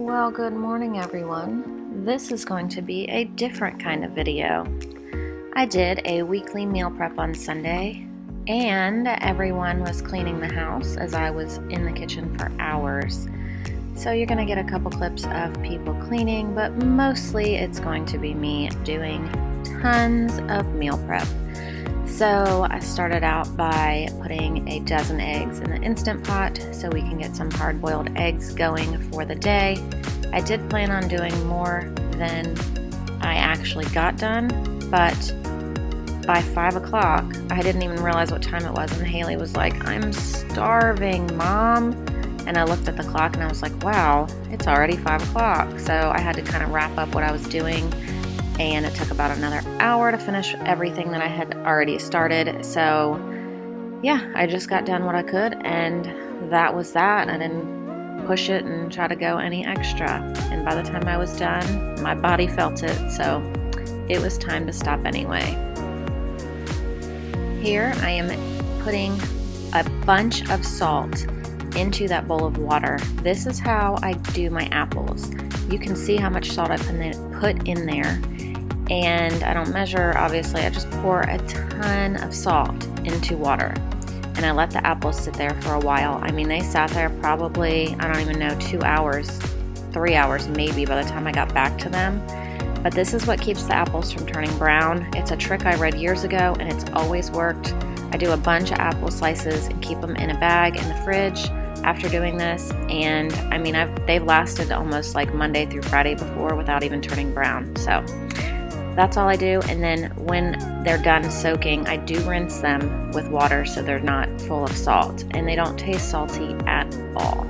Well, good morning everyone. This is going to be a different kind of video. I did a weekly meal prep on Sunday, and everyone was cleaning the house as I was in the kitchen for hours. So you're going to get a couple clips of people cleaning, but mostly it's going to be me doing tons of meal prep. So I started out by putting a dozen eggs in the Instant Pot so we can get some hard-boiled eggs going for the day. I did plan on doing more than I actually got done, but by 5 o'clock, I didn't even realize what time it was, and Haley was like, "I'm starving, Mom." And I looked at the clock and I was like, wow, it's already 5 o'clock. So I had to kind of wrap up what I was doing, and it took about another hour to finish everything that I had already started. So yeah, I just got done what I could, and that was that. I didn't push it and try to go any extra. And by the time I was done, my body felt it, so it was time to stop anyway. Here I am putting a bunch of salt into that bowl of water. This is how I do my apples. You can see how much salt I put in there. And I don't measure, obviously. I just pour a ton of salt into water, and I let the apples sit there for a while. I mean, they sat there probably, I don't even know, 2 hours, 3 hours maybe by the time I got back to them. But this is what keeps the apples from turning brown. It's a trick I read years ago, and it's always worked. I do a bunch of apple slices and keep them in a bag in the fridge after doing this, and I mean, they've lasted almost like Monday through Friday before without even turning brown. So that's all I do. And then when they're done soaking, I do rinse them with water so they're not full of salt, and they don't taste salty at all.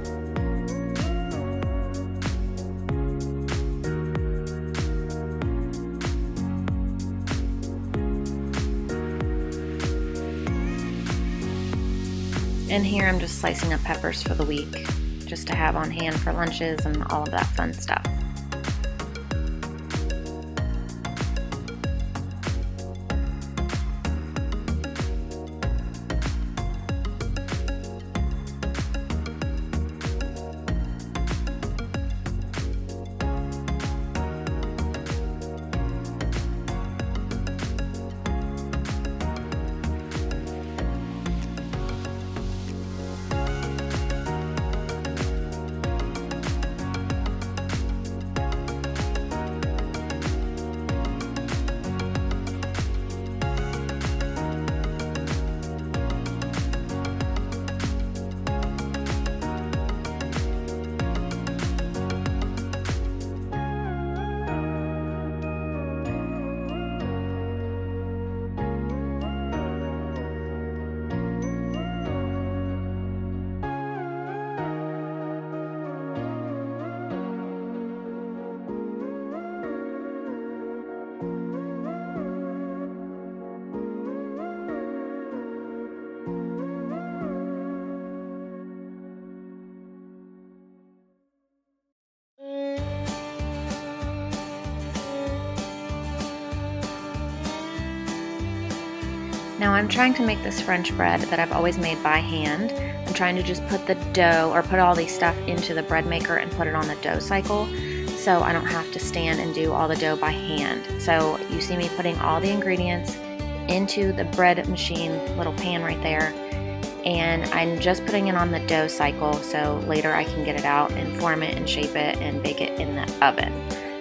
And here I'm just slicing up peppers for the week, just to have on hand for lunches and all of that fun stuff. Now I'm trying to make this French bread that I've always made by hand. I'm trying to just put the dough, or put all these stuff into the bread maker and put it on the dough cycle, so I don't have to stand and do all the dough by hand. So you see me putting all the ingredients into the bread machine, little pan right there, and I'm just putting it on the dough cycle so later I can get it out and form it and shape it and bake it in the oven.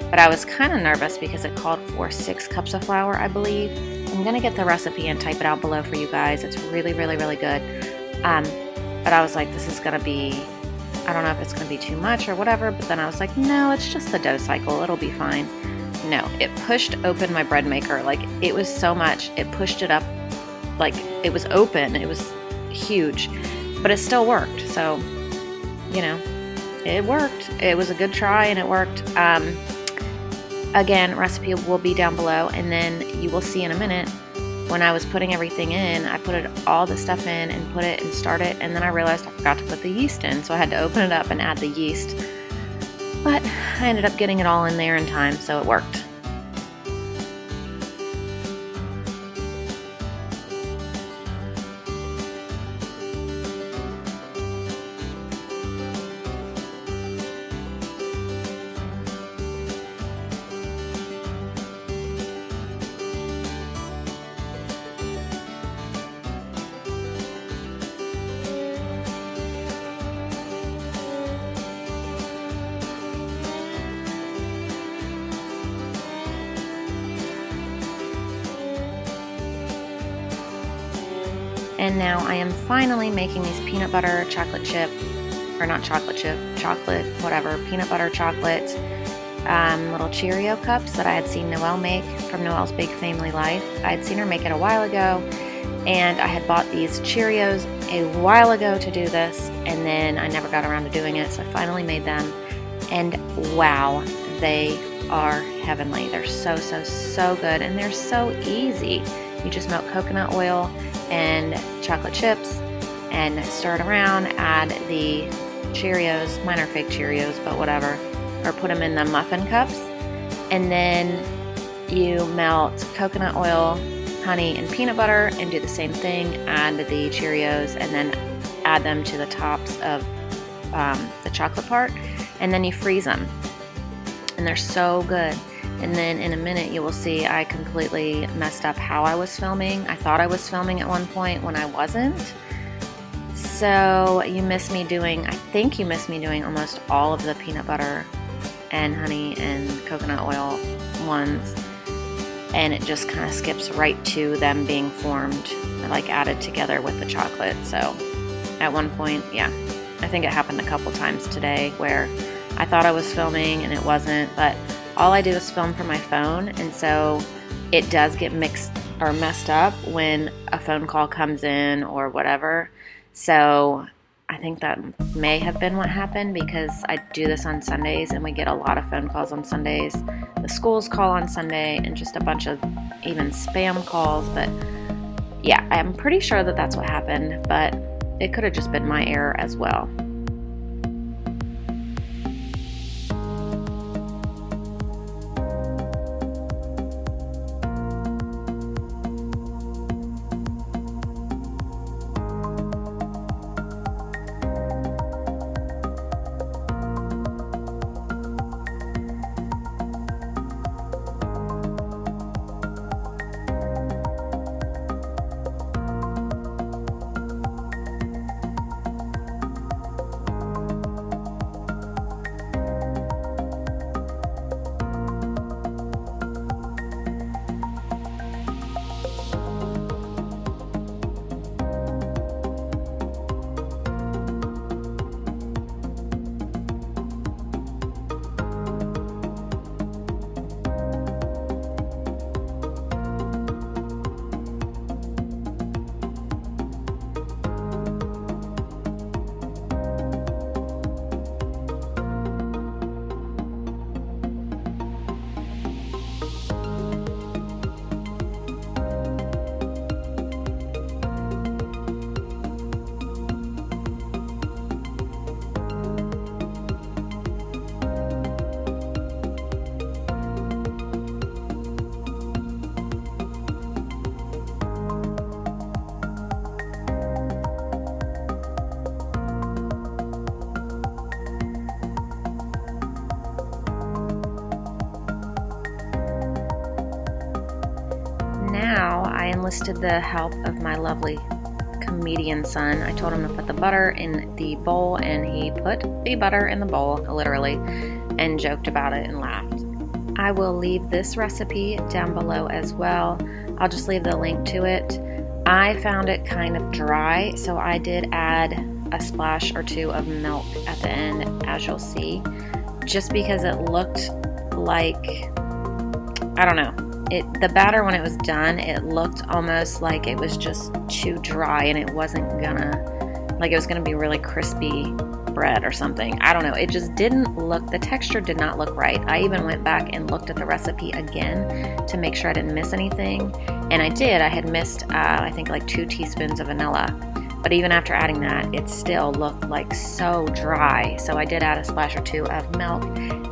But I was kind of nervous because it called for 6 cups of flour, I believe. I'm going to get the recipe and type it out below for you guys. It's really, really, really good. But I was like, this is going to be, I don't know if it's going to be too much or whatever, but then I was like, no, it's just the dough cycle. It'll be fine. No, it pushed open my bread maker. Like, it was so much. It pushed it up, like, it was open. It was huge, but it still worked. So, you know, it worked. It was a good try, and it worked. Again, recipe will be down below, and then you will see in a minute when I was putting everything in, I put all the stuff in and put it and start it, and then I realized I forgot to put the yeast in, so I had to open it up and add the yeast. But I ended up getting it all in there in time, so it worked. And now I am finally making these peanut butter chocolate chip, or not chocolate chip, chocolate, whatever, peanut butter chocolate little Cheerio cups that I had seen Noelle make from Noelle's Big Family Life. I had seen her make it a while ago, and I had bought these Cheerios a while ago to do this, and then I never got around to doing it, so I finally made them, and wow, they are heavenly. They're so, so, so good, and they're so easy. You just melt coconut oil and chocolate chips and stir it around, add the Cheerios, mine are fake Cheerios, but whatever, or put them in the muffin cups, and then you melt coconut oil, honey, and peanut butter and do the same thing, add the Cheerios, and then add them to the tops of the chocolate part, and then you freeze them, and they're so good. And then in a minute you will see I completely messed up how I was filming. I thought I was filming at one point when I wasn't. So I think you missed me doing almost all of the peanut butter and honey and coconut oil ones. And it just kind of skips right to them being formed, like added together with the chocolate. So at one point, yeah, I think it happened a couple times today where I thought I was filming and it wasn't, but all I do is film from my phone, and so it does get mixed or messed up when a phone call comes in or whatever. So I think that may have been what happened, because I do this on Sundays and we get a lot of phone calls on Sundays. The schools call on Sunday and just a bunch of even spam calls. But yeah, I'm pretty sure that that's what happened, but it could have just been my error as well. Now I enlisted the help of my lovely comedian son. I told him to put the butter in the bowl, and he put the butter in the bowl, literally, and joked about it and laughed. I will leave this recipe down below as well. I'll just leave the link to it. I found it kind of dry, so I did add a splash or two of milk at the end, as you'll see, just because it looked like, I don't know, the batter when it was done, it looked almost like it was just too dry, and it wasn't gonna, like it was gonna be really crispy bread or something. I don't know, it just didn't look, the texture did not look right. I even went back and looked at the recipe again to make sure I didn't miss anything, and I did. I had missed I think like 2 teaspoons of vanilla, but even after adding that, it still looked like so dry. So I did add a splash or 2 of milk,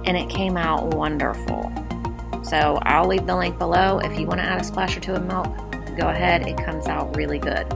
and it came out wonderful. So I'll leave the link below. If you want to add a splash or 2 of milk, go ahead. It comes out really good.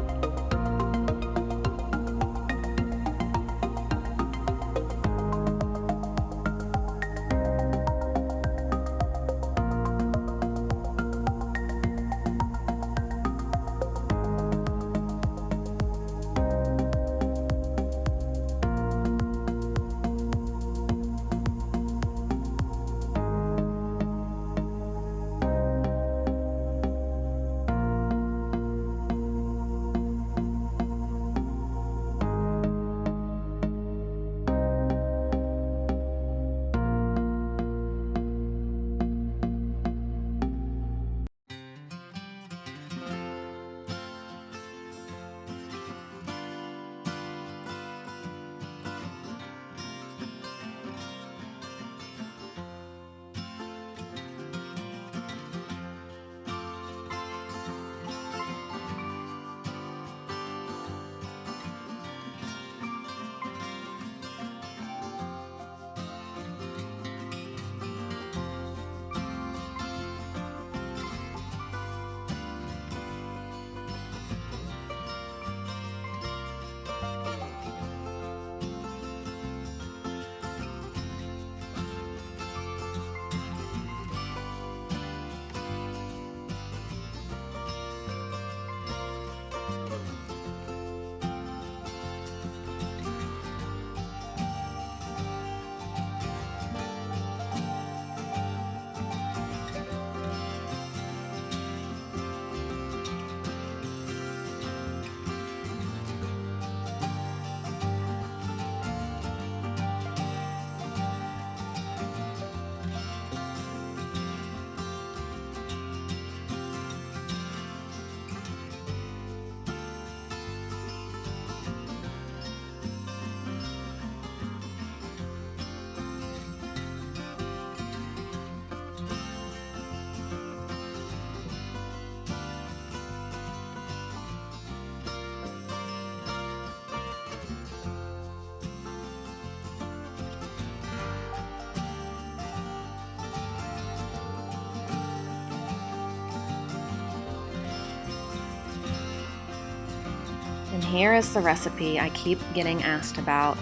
And here is the recipe I keep getting asked about,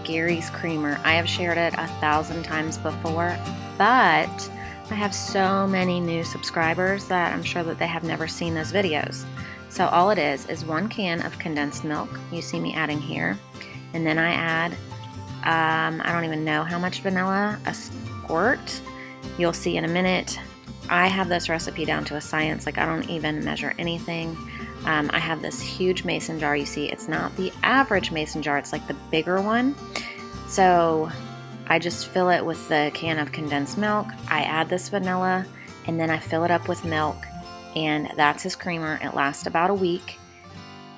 Gary's creamer. I have shared it 1,000 times before, but I have so many new subscribers that I'm sure that they have never seen those videos. So all it is 1 can of condensed milk. You see me adding here. And then I add, I don't even know how much vanilla, a squirt. You'll see in a minute. I have this recipe down to a science, like I don't even measure anything. I have this huge mason jar. You see, it's not the average mason jar, it's like the bigger one. So I just fill it with the can of condensed milk. I add this vanilla, and then I fill it up with milk, and that's his creamer. It lasts about a week,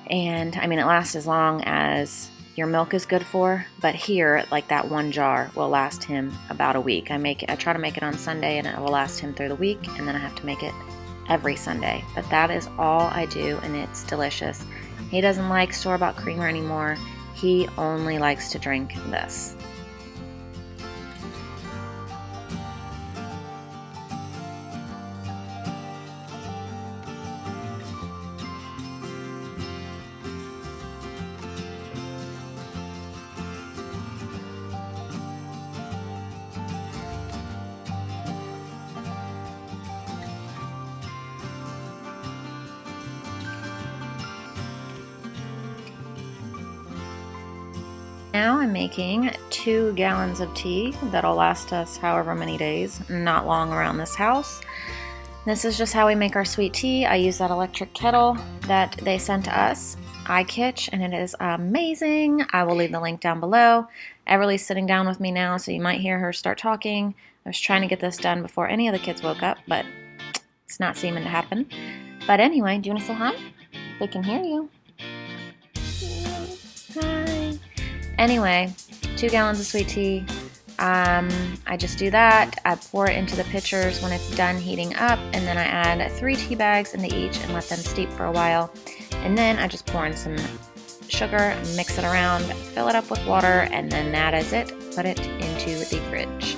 and I mean, it lasts as long as your milk is good for, but here, like that 1 jar will last him about a week. I try to make it on Sunday, and it will last him through the week, and then I have to make it every Sunday. But that is all I do, and it's delicious. He doesn't like store-bought creamer anymore. He only likes to drink this. Now I'm making 2 gallons of tea that'll last us however many days, not long around this house. This is just how we make our sweet tea. I use that electric kettle that they sent to us, iKitch, and it is amazing. I will leave the link down below. Everly's sitting down with me now, so you might hear her start talking. I was trying to get this done before any of the kids woke up, but it's not seeming to happen. But anyway, do you want to say hi? They can hear you. Hi. Anyway, 2 gallons of sweet tea. I just do that. I pour it into the pitchers when it's done heating up, and then I add 3 tea bags into each and let them steep for a while. And then I just pour in some sugar, mix it around, fill it up with water, and then that is it. Put it into the fridge.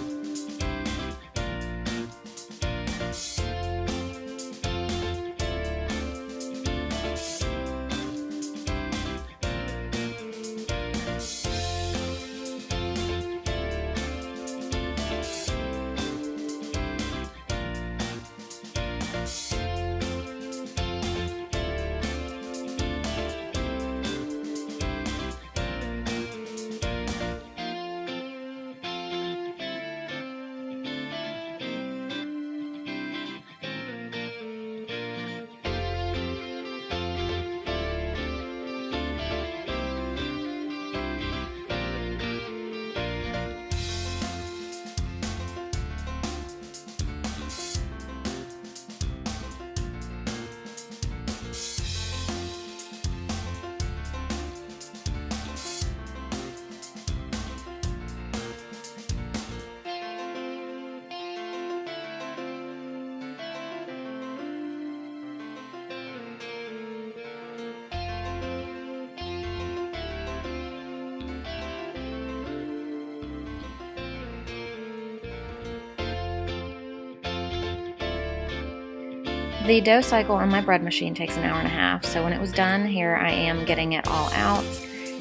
The dough cycle on my bread machine takes an hour and a half, so when it was done, here I am getting it all out,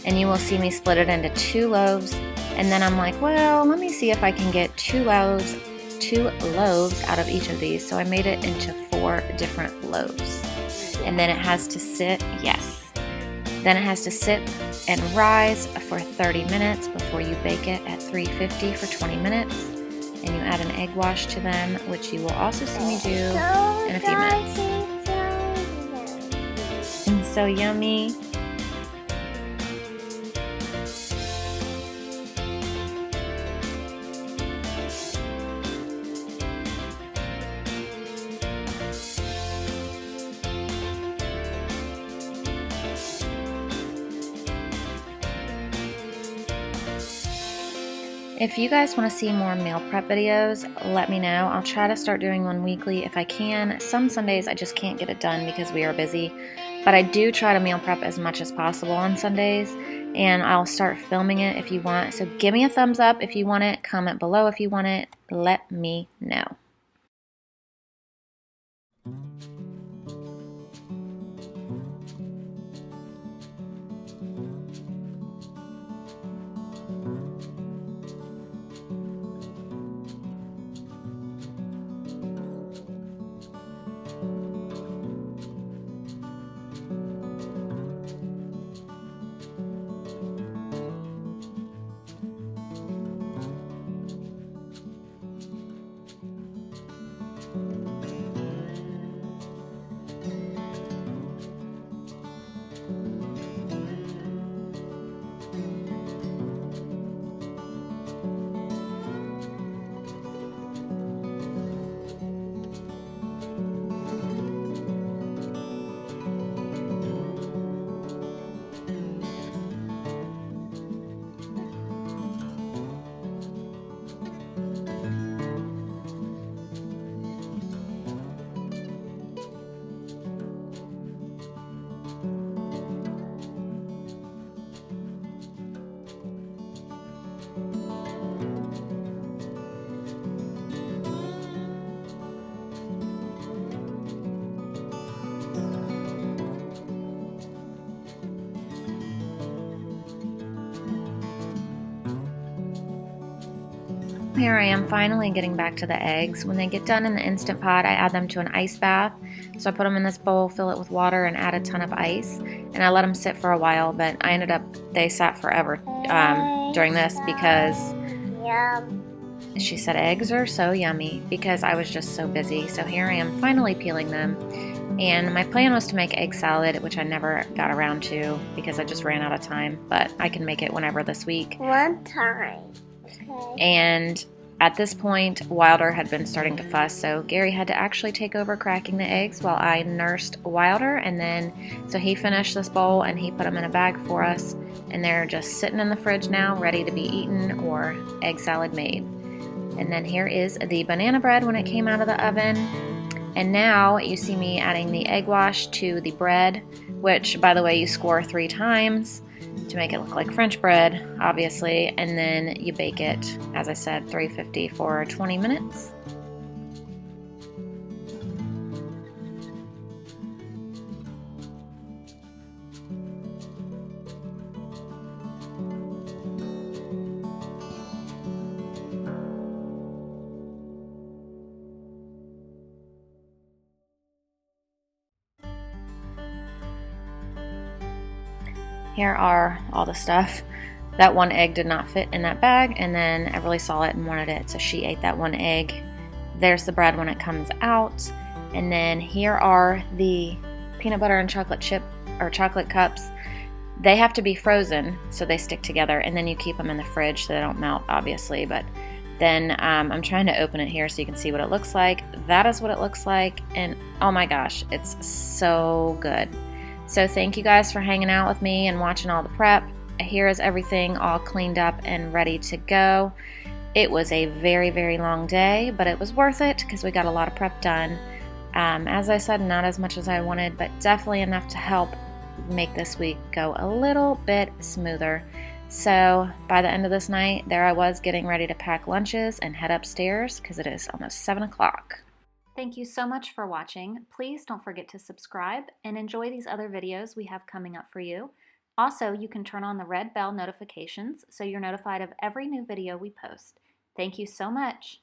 and you will see me split it into 2 loaves, and then I'm like, well, let me see if I can get 2 loaves out of each of these, so I made it into 4 different loaves. And then it has to sit, then it has to sit and rise for 30 minutes before you bake it at 350 for 20 minutes. And you add an egg wash to them, which you will also see me do in a few minutes. And so yummy. If you guys want to see more meal prep videos, let me know. I'll try to start doing one weekly if I can. Some Sundays I just can't get it done because we are busy, but I do try to meal prep as much as possible on Sundays, and I'll start filming it if you want. So give me a thumbs up if you want it, comment below if you want it, let me know. here I am finally getting back to the eggs. When they get done in the Instant Pot, I add them to an ice bath. So I put them in this bowl, fill it with water, and add a ton of ice. And I let them sit for a while, but they sat forever during this because she said eggs are so yummy because I was just so busy. So here I am finally peeling them. And my plan was to make egg salad, which I never got around to because I just ran out of time. But I can make it whenever this week. One time. Okay. And at this point, Wilder had been starting to fuss, so Gary had to actually take over cracking the eggs while I nursed Wilder. And then, so he finished this bowl and he put them in a bag for us. And they're just sitting in the fridge now, ready to be eaten or egg salad made. And then here is the banana bread when it came out of the oven. And now you see me adding the egg wash to the bread, which, by the way, you score 3 times to make it look like French bread, obviously, and then you bake it, as I said, 350 for 20 minutes. Here are all the stuff. That one egg did not fit in that bag, and then Everly saw it and wanted it, so she ate that one egg. There's the bread when it comes out. And then here are the peanut butter and chocolate chip or chocolate cups. They have to be frozen so they stick together, and then you keep them in the fridge so they don't melt, obviously. But then I'm trying to open it here so you can see what it looks like. That is what it looks like, and oh my gosh, it's so good. So thank you guys for hanging out with me and watching all the prep. Here is everything all cleaned up and ready to go. It was a very, very long day, but it was worth it because we got a lot of prep done. As I said, not as much as I wanted, but definitely enough to help make this week go a little bit smoother. So by the end of this night, there I was getting ready to pack lunches and head upstairs because it is almost 7 o'clock. Thank you so much for watching. Please don't forget to subscribe and enjoy these other videos we have coming up for you. Also, you can turn on the red bell notifications so you're notified of every new video we post. Thank you so much.